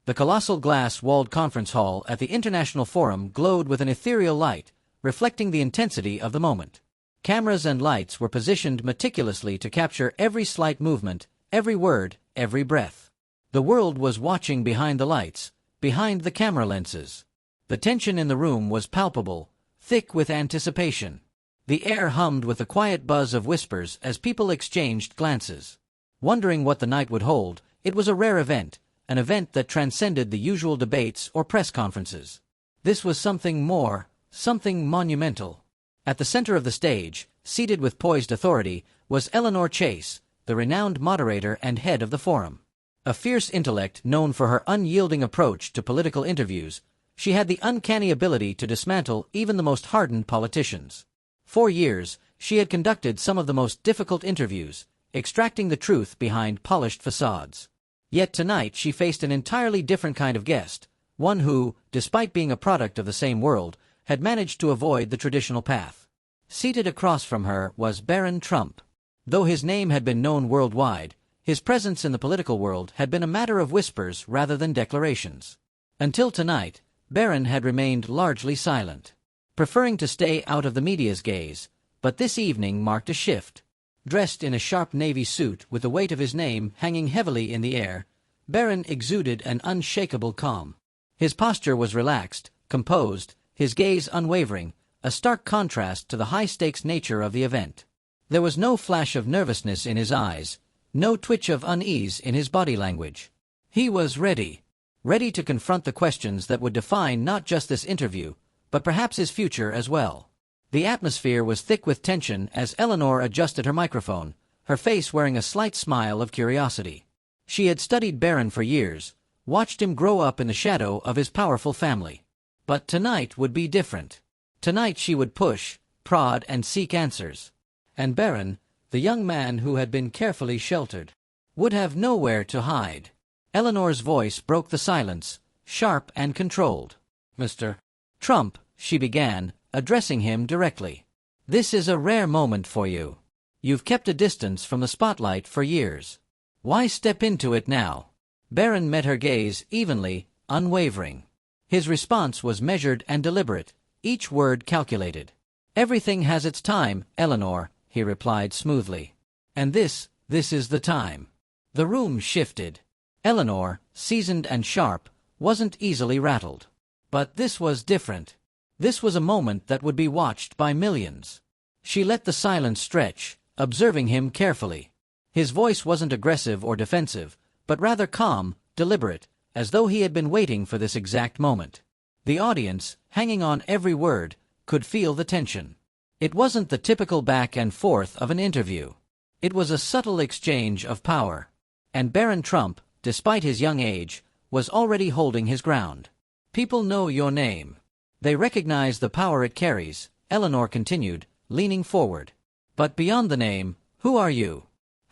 The colossal glass-walled conference hall at the International Forum glowed with an ethereal light, reflecting the intensity of the moment. Cameras and lights were positioned meticulously to capture every slight movement, every word, every breath. The world was watching behind the lights, behind the camera lenses. The tension in the room was palpable, thick with anticipation. The air hummed with the quiet buzz of whispers as people exchanged glances. Wondering what the night would hold, it was a rare event, an event that transcended the usual debates or press conferences. This was something more, something monumental. At the center of the stage, seated with poised authority, was Eleanor Chase, the renowned moderator and head of the forum. A fierce intellect known for her unyielding approach to political interviews, she had the uncanny ability to dismantle even the most hardened politicians. For years, she had conducted some of the most difficult interviews, extracting the truth behind polished facades. Yet tonight she faced an entirely different kind of guest, one who, despite being a product of the same world, had managed to avoid the traditional path. Seated across from her was Barron Trump. Though his name had been known worldwide, his presence in the political world had been a matter of whispers rather than declarations. Until tonight, Barron had remained largely silent, preferring to stay out of the media's gaze, but this evening marked a shift. Dressed in a sharp navy suit with the weight of his name hanging heavily in the air, Barron exuded an unshakable calm. His posture was relaxed, composed, his gaze unwavering, a stark contrast to the high-stakes nature of the event. There was no flash of nervousness in his eyes, no twitch of unease in his body language. He was ready to confront the questions that would define not just this interview, but perhaps his future as well. The atmosphere was thick with tension as Eleanor adjusted her microphone, her face wearing a slight smile of curiosity. She had studied Barron for years, watched him grow up in the shadow of his powerful family. But tonight would be different. Tonight she would push, prod, and seek answers. And Barron, the young man who had been carefully sheltered, would have nowhere to hide. Eleanor's voice broke the silence, sharp and controlled. "Mr. Trump," she began, addressing him directly. "This is a rare moment for you. You've kept a distance from the spotlight for years. Why step into it now?" Barron met her gaze evenly, unwavering. His response was measured and deliberate, each word calculated. "Everything has its time, Eleanor," he replied smoothly. "And this is the time." The room shifted. Eleanor, seasoned and sharp, wasn't easily rattled. But this was different. This was a moment that would be watched by millions. She let the silence stretch, observing him carefully. His voice wasn't aggressive or defensive, but rather calm, deliberate, as though he had been waiting for this exact moment. The audience, hanging on every word, could feel the tension. It wasn't the typical back and forth of an interview. It was a subtle exchange of power. And Barron Trump, despite his young age, was already holding his ground. "People know your name. They recognize the power it carries," Eleanor continued, leaning forward. "But beyond the name, who are you?"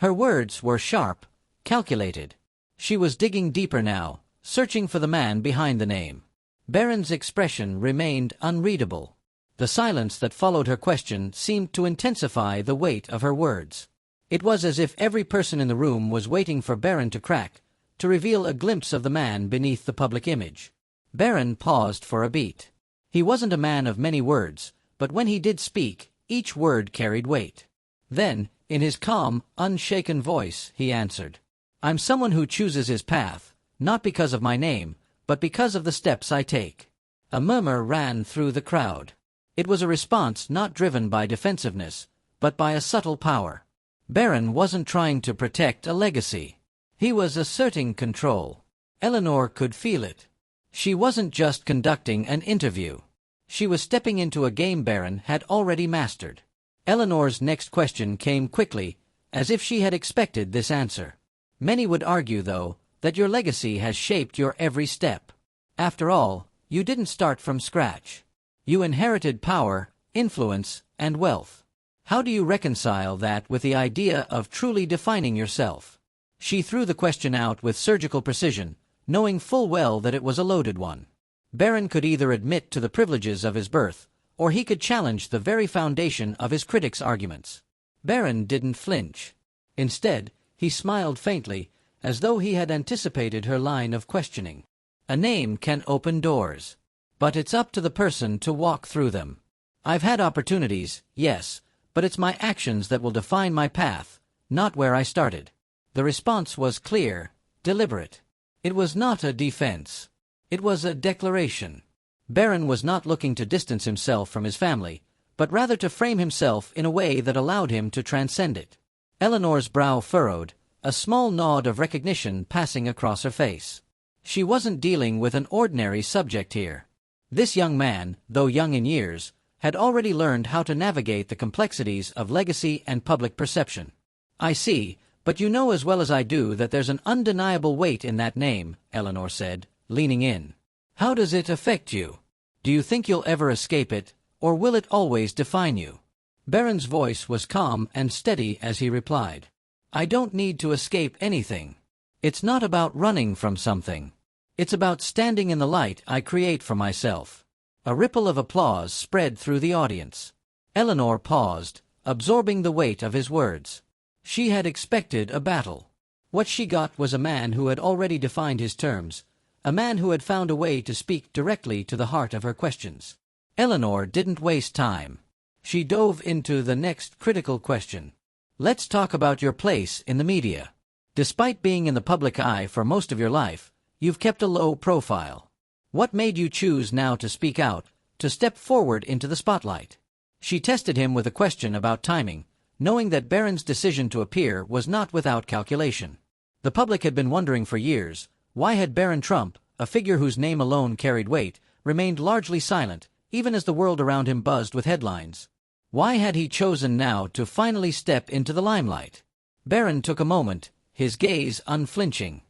Her words were sharp, calculated. She was digging deeper now, searching for the man behind the name. Barron's expression remained unreadable. The silence that followed her question seemed to intensify the weight of her words. It was as if every person in the room was waiting for Barron to crack, to reveal a glimpse of the man beneath the public image. Barron paused for a beat. He wasn't a man of many words, but when he did speak, each word carried weight. Then, in his calm, unshaken voice, he answered, "I'm someone who chooses his path, not because of my name, but because of the steps I take." A murmur ran through the crowd. It was a response not driven by defensiveness, but by a subtle power. Barron wasn't trying to protect a legacy. He was asserting control. Eleanor could feel it. She wasn't just conducting an interview. She was stepping into a game Barron had already mastered. Eleanor's next question came quickly, as if she had expected this answer. "Many would argue, though, that your legacy has shaped your every step. After all, you didn't start from scratch. You inherited power, influence, and wealth. How do you reconcile that with the idea of truly defining yourself?" She threw the question out with surgical precision, knowing full well that it was a loaded one. Barron could either admit to the privileges of his birth, or he could challenge the very foundation of his critics' arguments. Barron didn't flinch. Instead, he smiled faintly, as though he had anticipated her line of questioning. A name can open doors, but it's up to the person to walk through them. I've had opportunities, yes, but it's my actions that will define my path, not where I started. The response was clear, deliberate. It was not a defense. It was a declaration. Barron was not looking to distance himself from his family, but rather to frame himself in a way that allowed him to transcend it. Eleanor's brow furrowed, a small nod of recognition passing across her face. She wasn't dealing with an ordinary subject here. This young man, though young in years, had already learned how to navigate the complexities of legacy and public perception. I see, but you know as well as I do that there's an undeniable weight in that name, Eleanor said, leaning in. How does it affect you? Do you think you'll ever escape it, or will it always define you? Barron's voice was calm and steady as he replied. I don't need to escape anything. It's not about running from something. It's about standing in the light I create for myself. A ripple of applause spread through the audience. Eleanor paused, absorbing the weight of his words. She had expected a battle. What she got was a man who had already defined his terms, a man who had found a way to speak directly to the heart of her questions. Eleanor didn't waste time. She dove into the next critical question. Let's talk about your place in the media. Despite being in the public eye for most of your life, you've kept a low profile. What made you choose now to speak out, to step forward into the spotlight? She tested him with a question about timing, knowing that Barron's decision to appear was not without calculation. The public had been wondering for years, why had Barron Trump, a figure whose name alone carried weight, remained largely silent, even as the world around him buzzed with headlines? Why had he chosen now to finally step into the limelight? Barron took a moment, his gaze unflinching.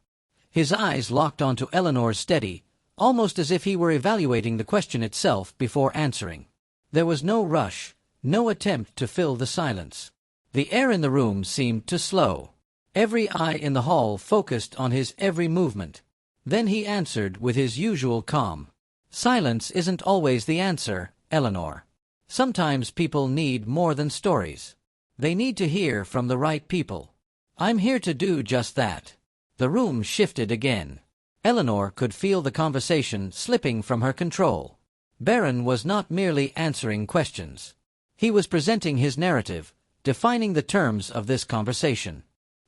His eyes locked onto Eleanor's steady, almost as if he were evaluating the question itself before answering. There was no rush, no attempt to fill the silence. The air in the room seemed to slow. Every eye in the hall focused on his every movement. Then he answered with his usual calm. Silence isn't always the answer, Eleanor. Sometimes people need more than stories. They need to hear from the right people. I'm here to do just that. The room shifted again. Eleanor could feel the conversation slipping from her control. Barron was not merely answering questions. He was presenting his narrative, defining the terms of this conversation.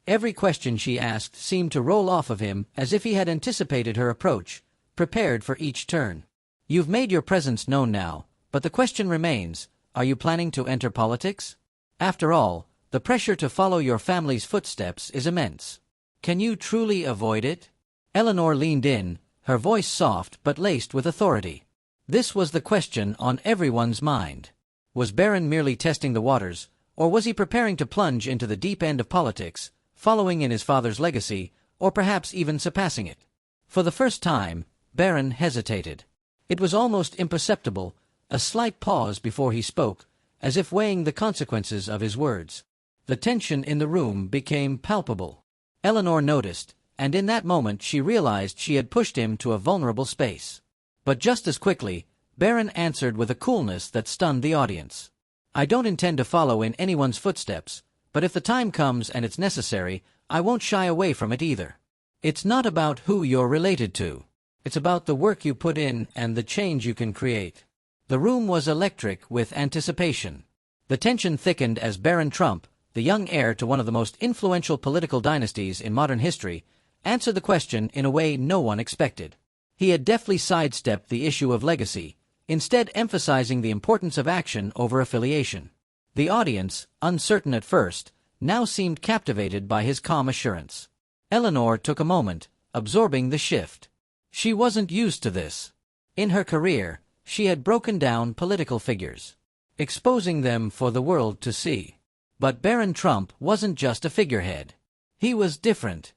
Every question she asked seemed to roll off of him as if he had anticipated her approach, prepared for each turn. You've made your presence known now, but the question remains, are you planning to enter politics? After all, the pressure to follow your family's footsteps is immense. Can you truly avoid it? Eleanor leaned in, her voice soft but laced with authority. This was the question on everyone's mind. Was Barron merely testing the waters, or was he preparing to plunge into the deep end of politics, following in his father's legacy, or perhaps even surpassing it? For the first time, Barron hesitated. It was almost imperceptible, a slight pause before he spoke, as if weighing the consequences of his words. The tension in the room became palpable. Eleanor noticed, and in that moment she realized she had pushed him to a vulnerable space. But just as quickly, Barron answered with a coolness that stunned the audience. I don't intend to follow in anyone's footsteps, but if the time comes and it's necessary, I won't shy away from it either. It's not about who you're related to. It's about the work you put in and the change you can create. The room was electric with anticipation. The tension thickened as Barron Trump, the young heir to one of the most influential political dynasties in modern history, answered the question in a way no one expected. He had deftly sidestepped the issue of legacy, instead emphasizing the importance of action over affiliation. The audience, uncertain at first, now seemed captivated by his calm assurance. Eleanor took a moment, absorbing the shift. She wasn't used to this. In her career, she had broken down political figures, exposing them for the world to see. But Barron Trump wasn't just a figurehead. He was different.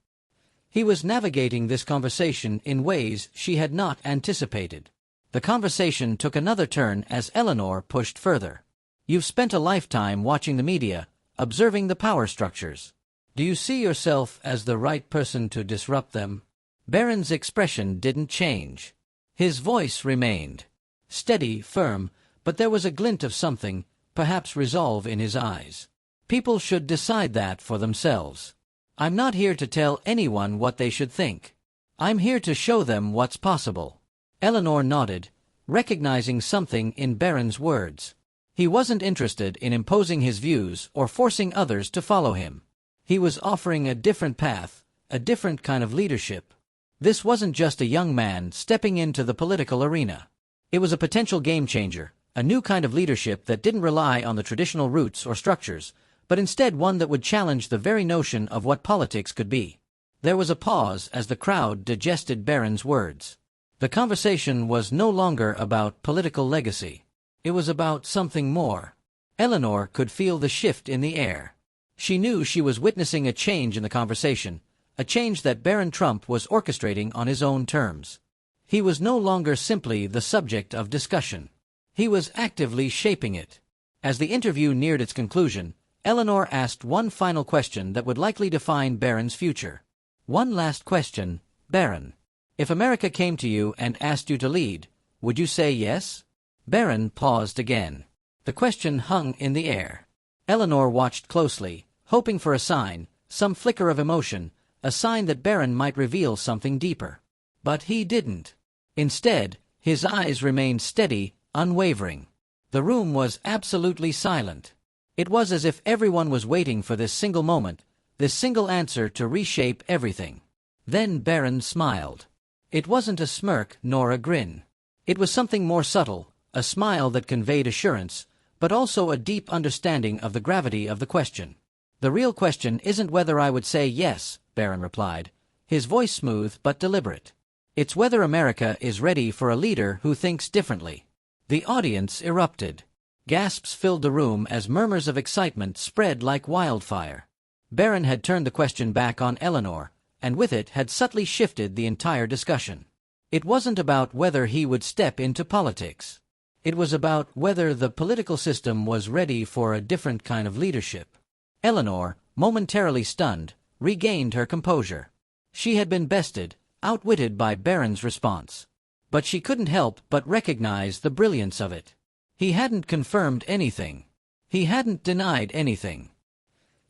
He was navigating this conversation in ways she had not anticipated. The conversation took another turn as Eleanor pushed further. You've spent a lifetime watching the media, observing the power structures. Do you see yourself as the right person to disrupt them? Barron's expression didn't change. His voice remained steady, firm, but there was a glint of something, perhaps resolve in his eyes. People should decide that for themselves. I'm not here to tell anyone what they should think. I'm here to show them what's possible. Eleanor nodded, recognizing something in Barron's words. He wasn't interested in imposing his views or forcing others to follow him. He was offering a different path, a different kind of leadership. This wasn't just a young man stepping into the political arena. It was a potential game changer, a new kind of leadership that didn't rely on the traditional routes or structures, but instead one that would challenge the very notion of what politics could be. There was a pause as the crowd digested Barron's words. The conversation was no longer about political legacy. It was about something more. Eleanor could feel the shift in the air. She knew she was witnessing a change in the conversation, a change that Barron Trump was orchestrating on his own terms. He was no longer simply the subject of discussion. He was actively shaping it. As the interview neared its conclusion, Eleanor asked one final question that would likely define Barron's future. One last question, Barron. If America came to you and asked you to lead, would you say yes? Barron paused again. The question hung in the air. Eleanor watched closely, hoping for a sign, some flicker of emotion, a sign that Barron might reveal something deeper. But he didn't. Instead, his eyes remained steady, unwavering. The room was absolutely silent. It was as if everyone was waiting for this single moment, this single answer to reshape everything. Then Barron smiled. It wasn't a smirk nor a grin. It was something more subtle, a smile that conveyed assurance, but also a deep understanding of the gravity of the question. The real question isn't whether I would say yes, Barron replied, his voice smooth but deliberate. It's whether America is ready for a leader who thinks differently. The audience erupted. Gasps filled the room as murmurs of excitement spread like wildfire. Barron had turned the question back on Eleanor, and with it had subtly shifted the entire discussion. It wasn't about whether he would step into politics. It was about whether the political system was ready for a different kind of leadership. Eleanor, momentarily stunned, regained her composure. She had been bested, outwitted by Barron's response. But she couldn't help but recognize the brilliance of it. He hadn't confirmed anything. He hadn't denied anything.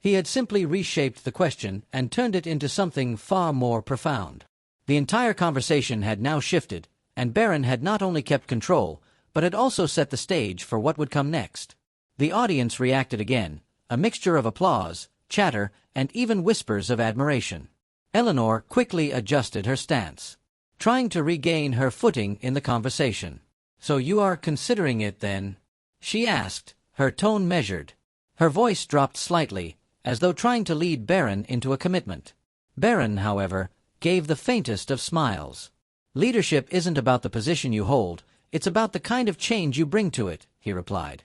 He had simply reshaped the question and turned it into something far more profound. The entire conversation had now shifted, and Barron had not only kept control, but had also set the stage for what would come next. The audience reacted again, a mixture of applause, chatter, and even whispers of admiration. Eleanor quickly adjusted her stance, trying to regain her footing in the conversation. "So you are considering it, then?" she asked, her tone measured. Her voice dropped slightly, as though trying to lead Barron into a commitment. Barron, however, gave the faintest of smiles. "Leadership isn't about the position you hold, it's about the kind of change you bring to it," he replied.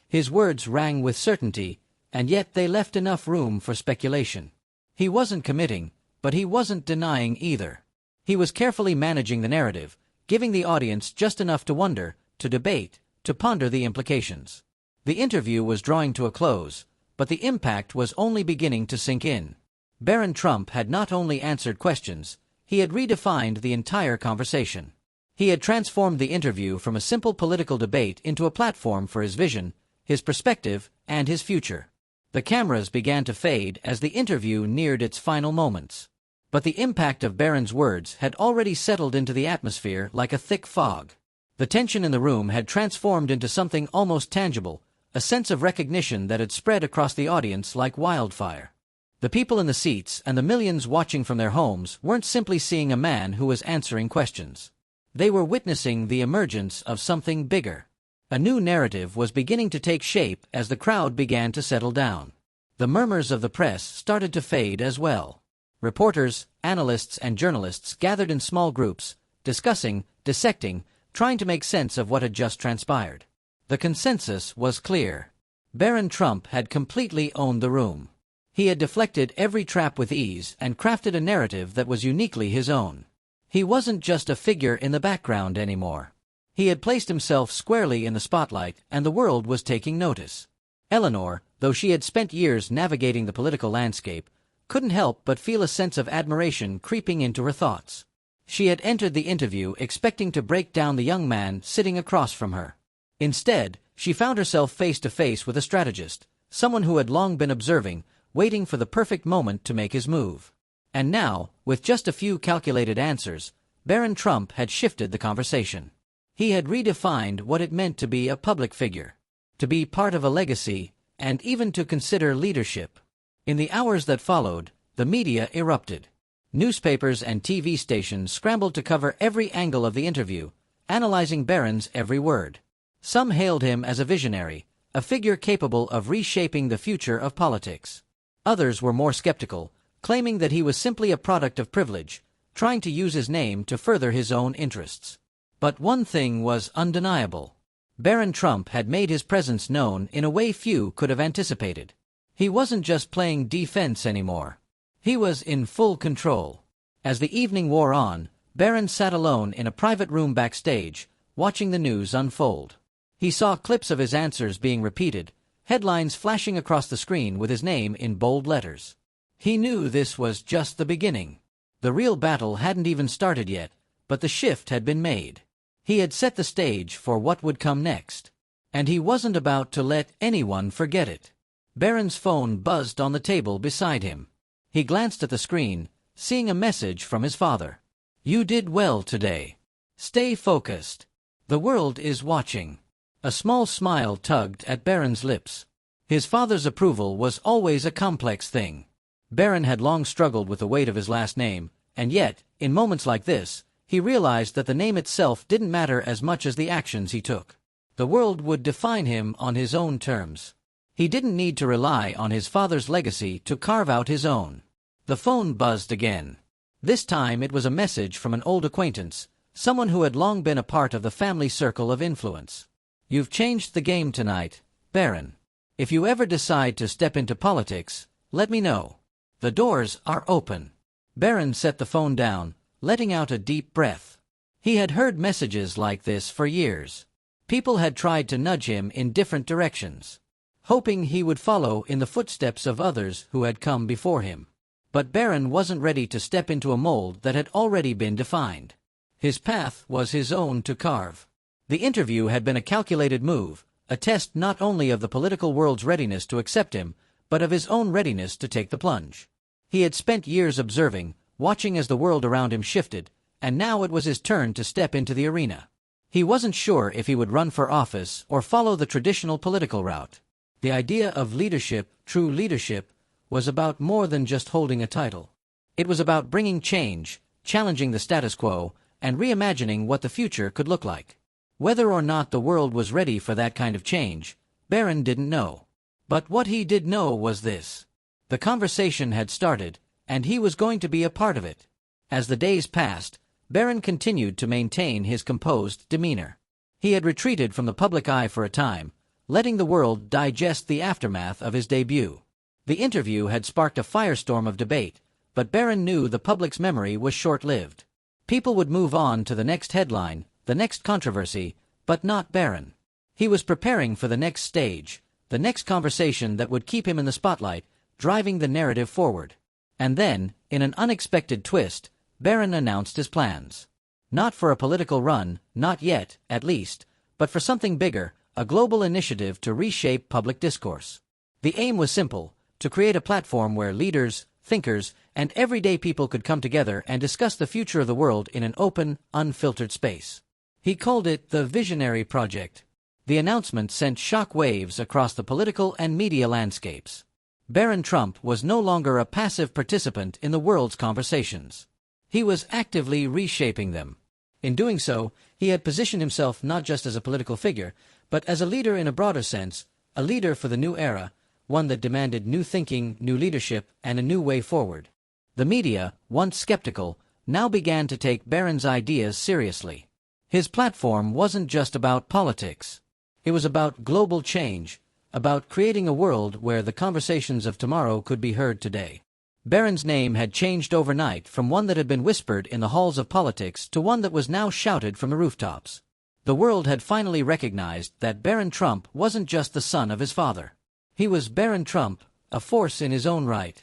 His words rang with certainty, and yet they left enough room for speculation. He wasn't committing, but he wasn't denying either. He was carefully managing the narrative, giving the audience just enough to wonder, to debate, to ponder the implications. The interview was drawing to a close, but the impact was only beginning to sink in. Barron Trump had not only answered questions, he had redefined the entire conversation. He had transformed the interview from a simple political debate into a platform for his vision, his perspective, and his future. The cameras began to fade as the interview neared its final moments. But the impact of Barron's words had already settled into the atmosphere like a thick fog. The tension in the room had transformed into something almost tangible, a sense of recognition that had spread across the audience like wildfire. The people in the seats and the millions watching from their homes weren't simply seeing a man who was answering questions. They were witnessing the emergence of something bigger. A new narrative was beginning to take shape as the crowd began to settle down. The murmurs of the press started to fade as well. Reporters, analysts, and journalists gathered in small groups, discussing, dissecting, trying to make sense of what had just transpired. The consensus was clear. Barron Trump had completely owned the room. He had deflected every trap with ease and crafted a narrative that was uniquely his own. He wasn't just a figure in the background anymore. He had placed himself squarely in the spotlight, and the world was taking notice. Eleanor, though she had spent years navigating the political landscape, couldn't help but feel a sense of admiration creeping into her thoughts. She had entered the interview expecting to break down the young man sitting across from her. Instead, she found herself face to face with a strategist, someone who had long been observing, waiting for the perfect moment to make his move. And now, with just a few calculated answers, Barron Trump had shifted the conversation. He had redefined what it meant to be a public figure, to be part of a legacy, and even to consider leadership. In the hours that followed, the media erupted. Newspapers and TV stations scrambled to cover every angle of the interview, analyzing Barron's every word. Some hailed him as a visionary, a figure capable of reshaping the future of politics. Others were more skeptical, claiming that he was simply a product of privilege, trying to use his name to further his own interests. But one thing was undeniable. Barron Trump had made his presence known in a way few could have anticipated. He wasn't just playing defense anymore. He was in full control. As the evening wore on, Barron sat alone in a private room backstage, watching the news unfold. He saw clips of his answers being repeated, headlines flashing across the screen with his name in bold letters. He knew this was just the beginning. The real battle hadn't even started yet, but the shift had been made. He had set the stage for what would come next. And he wasn't about to let anyone forget it. Barron's phone buzzed on the table beside him. He glanced at the screen, seeing a message from his father. "You did well today. Stay focused. The world is watching." A small smile tugged at Barron's lips. His father's approval was always a complex thing. Barron had long struggled with the weight of his last name, and yet, in moments like this, he realized that the name itself didn't matter as much as the actions he took. The world would define him on his own terms. He didn't need to rely on his father's legacy to carve out his own. The phone buzzed again. This time it was a message from an old acquaintance, someone who had long been a part of the family circle of influence. "You've changed the game tonight, Barron. If you ever decide to step into politics, let me know. The doors are open." Barron set the phone down, letting out a deep breath. He had heard messages like this for years. People had tried to nudge him in different directions, hoping he would follow in the footsteps of others who had come before him. But Barron wasn't ready to step into a mold that had already been defined. His path was his own to carve. The interview had been a calculated move, a test not only of the political world's readiness to accept him, but of his own readiness to take the plunge. He had spent years observing, watching as the world around him shifted, and now it was his turn to step into the arena. He wasn't sure if he would run for office or follow the traditional political route. The idea of leadership, true leadership, was about more than just holding a title. It was about bringing change, challenging the status quo, and reimagining what the future could look like. Whether or not the world was ready for that kind of change, Barron didn't know. But what he did know was this. The conversation had started, and he was going to be a part of it. As the days passed, Barron continued to maintain his composed demeanor. He had retreated from the public eye for a time, letting the world digest the aftermath of his debut. The interview had sparked a firestorm of debate, but Barron knew the public's memory was short-lived. People would move on to the next headline, the next controversy, but not Barron. He was preparing for the next stage, the next conversation that would keep him in the spotlight, driving the narrative forward. And then, in an unexpected twist, Barron announced his plans. Not for a political run, not yet, at least, but for something bigger, a global initiative to reshape public discourse. The aim was simple: to create a platform where leaders, thinkers, and everyday people could come together and discuss the future of the world in an open, unfiltered space. He called it the Visionary Project. The announcement sent shock waves across the political and media landscapes. Barron Trump was no longer a passive participant in the world's conversations. He was actively reshaping them. In doing so, he had positioned himself not just as a political figure, but as a leader in a broader sense, a leader for the new era, one that demanded new thinking, new leadership, and a new way forward. The media, once skeptical, now began to take Barron's ideas seriously. His platform wasn't just about politics. It was about global change, about creating a world where the conversations of tomorrow could be heard today. Barron's name had changed overnight from one that had been whispered in the halls of politics to one that was now shouted from the rooftops. The world had finally recognized that Barron Trump wasn't just the son of his father. He was Barron Trump, a force in his own right.